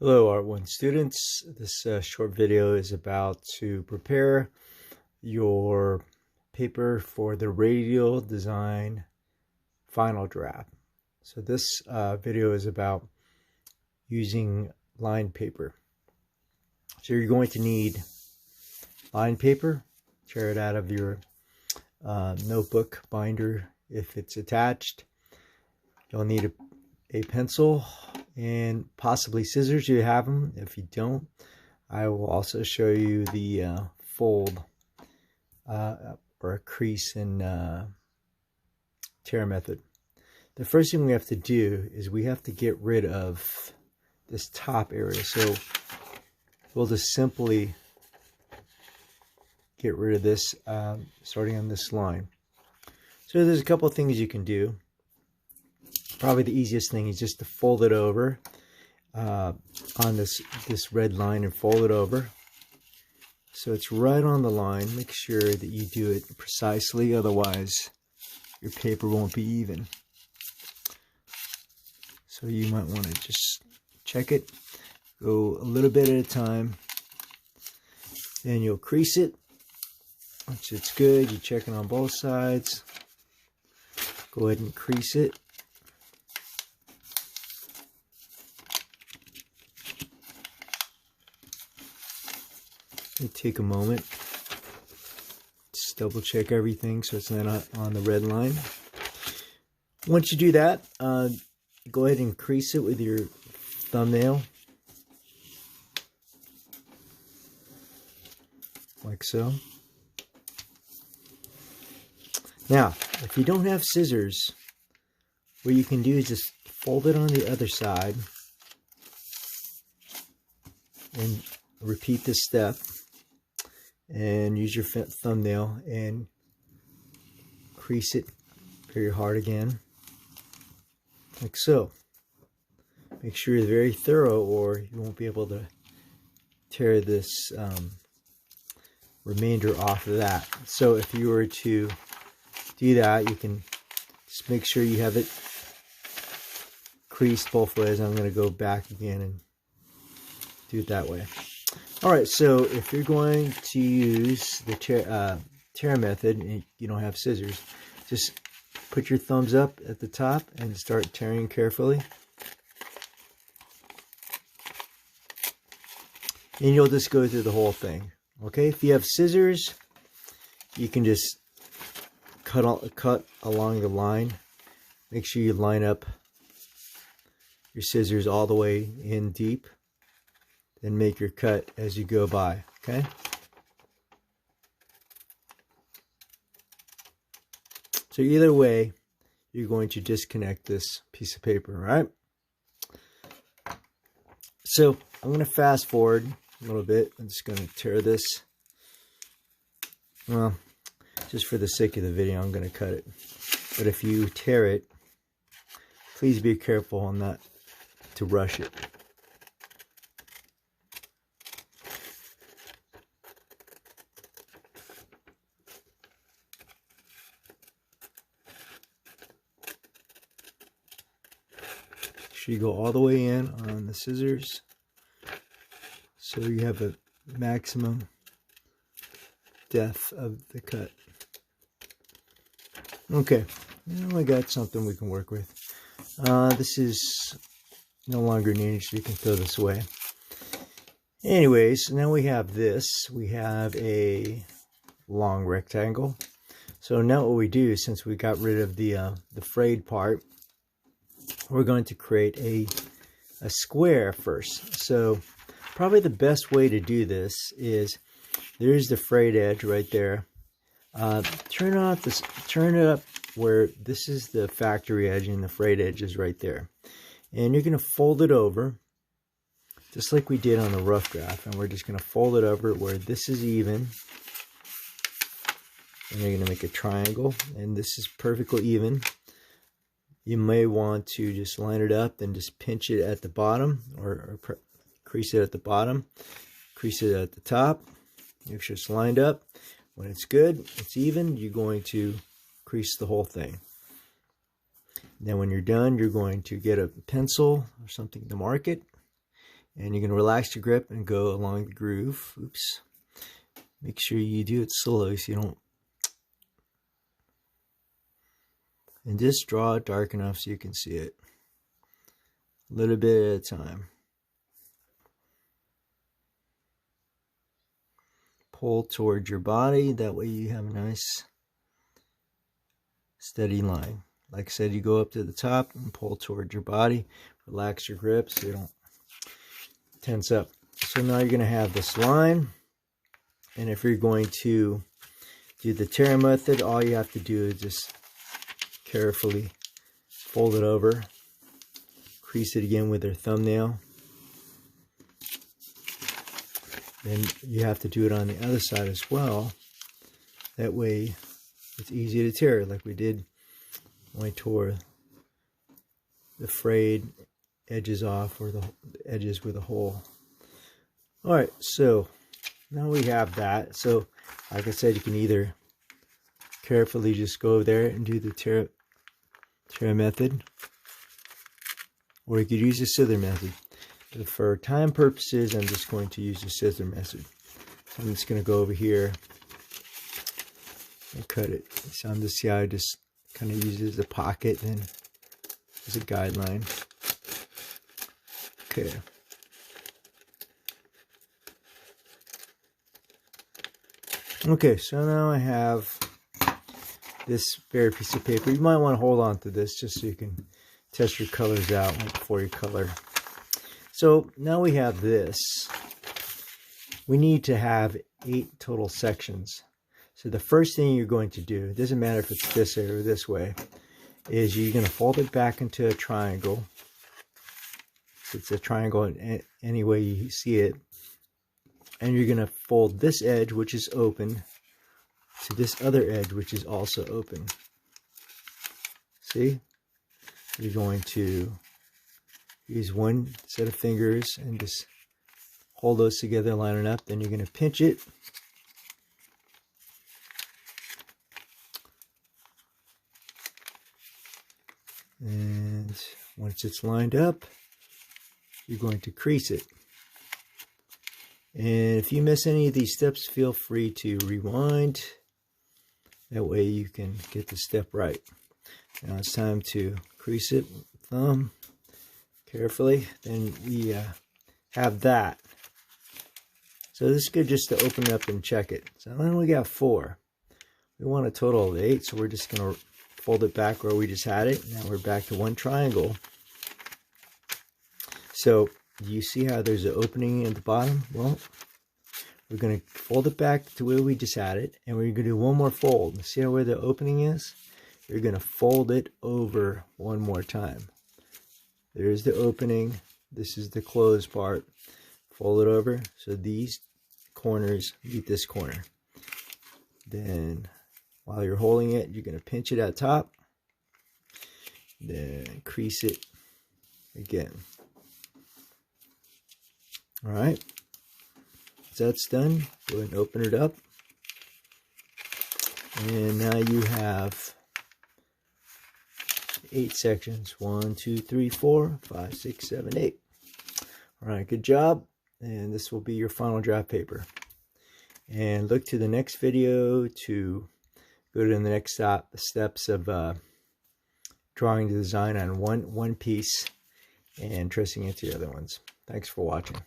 Hello Art 1 students. This short video is about to prepare your paper for the Radial Design Final draft. So this video is about using lined paper. So you're going to need lined paper. Tear it out of your notebook binder if it's attached. You'll need a pencil and possibly scissors. You have them. If you don't, I will also show you the fold or a crease and tear method. The first thing we have to do is we have to get rid of this top area. So we'll just simply get rid of this starting on this line. So there's a couple of things you can do. Probably the easiest thing is just to fold it over on this red line and fold it over so it's right on the line. Make sure that you do it precisely, otherwise your paper won't be even. So you might want to just check it, go a little bit at a time, then you'll crease it. Once it's good, you check it on both sides, go ahead and crease it. Take a moment, just double check everything so it's not on the red line. Once you do that, go ahead and crease it with your thumbnail, like so. Now, if you don't have scissors, what you can do is just fold it on the other side and repeat this step. And use your thumbnail and crease it very hard again, like so. Make sure you're very thorough or you won't be able to tear this remainder off of that. So if you were to do that, you can just make sure you have it creased both ways. I'm going to go back again and do it that way. Alright, so if you're going to use the tear method and you don't have scissors, just put your thumbs up at the top and start tearing carefully. And you'll just go through the whole thing. Okay, if you have scissors, you can just cut along the line. Make sure you line up your scissors all the way in deep. And make your cut as you go by, okay? So either way, you're going to disconnect this piece of paper, right? So I'm going to fast forward a little bit. I'm just going to tear this. Well, just for the sake of the video, I'm going to cut it. But if you tear it, please be careful not to rush it. You go all the way in on the scissors so you have a maximum depth of the cut. Okay, now I got something we can work with. This is no longer needed, so you can throw this away. Anyways, now we have this. We have a long rectangle. So now what we do, since we got rid of the frayed part, we're going to create a square first. So probably the best way to do this is, there's the frayed edge right there. Turn it up where this is the factory edge and the frayed edge is right there. And you're going to fold it over just like we did on the rough draft. And we're just going to fold it over where this is even. And you're going to make a triangle. And this is perfectly even. You may want to just line it up and just pinch it at the bottom or crease it at the bottom, crease it at the top. Make sure it's lined up. When it's good, it's even, you're going to crease the whole thing. Then when you're done, you're going to get a pencil or something to mark it. And you're going to relax your grip and go along the groove. Oops. Make sure you do it slowly so you don't. And just draw it dark enough so you can see it. A little bit at a time. Pull towards your body. That way you have a nice steady line. Like I said, you go up to the top and pull towards your body. Relax your grip so you don't tense up. So now you're going to have this line. And if you're going to do the tear method, all you have to do is just carefully fold it over. Crease it again with your thumbnail. Then you have to do it on the other side as well. That way it's easy to tear, like we did when I tore the frayed edges off, or the edges with a hole. Alright, so now we have that. So like I said, you can either carefully just go over there and do the tear method, or you could use the scissor method. But for time purposes, I'm just going to use the scissor method. So I'm just going to go over here and cut it. So on this side, just kind of use it as a pocket and as a guideline. Okay. Okay, so now I have this bare piece of paper. You might want to hold on to this just so you can test your colors out before you color. So now we have this. We need to have 8 total sections. So the first thing you're going to do, it doesn't matter if it's this way or this way, is you're going to fold it back into a triangle. So it's a triangle in any way you see it. And you're going to fold this edge, which is open, to this other edge, which is also open. See? You're going to use one set of fingers and just hold those together, line it up. Then you're going to pinch it. And once it's lined up, you're going to crease it. And if you miss any of these steps, feel free to rewind. That way you can get the step right. Now it's time to crease it with the thumb carefully. Then we have that. So this is good just to open it up and check it. So then we got 4. We want a total of 8, so we're just going to fold it back where we just had it. Now we're back to one triangle. So do you see how there's an opening at the bottom? Well, we're going to fold it back to where we just had it, and we're going to do one more fold. See how where the opening is? You're going to fold it over one more time. There's the opening. This is the closed part. Fold it over so these corners meet this corner. Then while you're holding it, you're going to pinch it at top. Then crease it again. Alright, so that's done. Go ahead and open it up. And now you have 8 sections. 1, 2, 3, 4, 5, 6, 7, 8. Alright, good job. And this will be your final draft paper. And look to the next video to go to the next steps of drawing the design on one piece and tracing it to the other ones. Thanks for watching.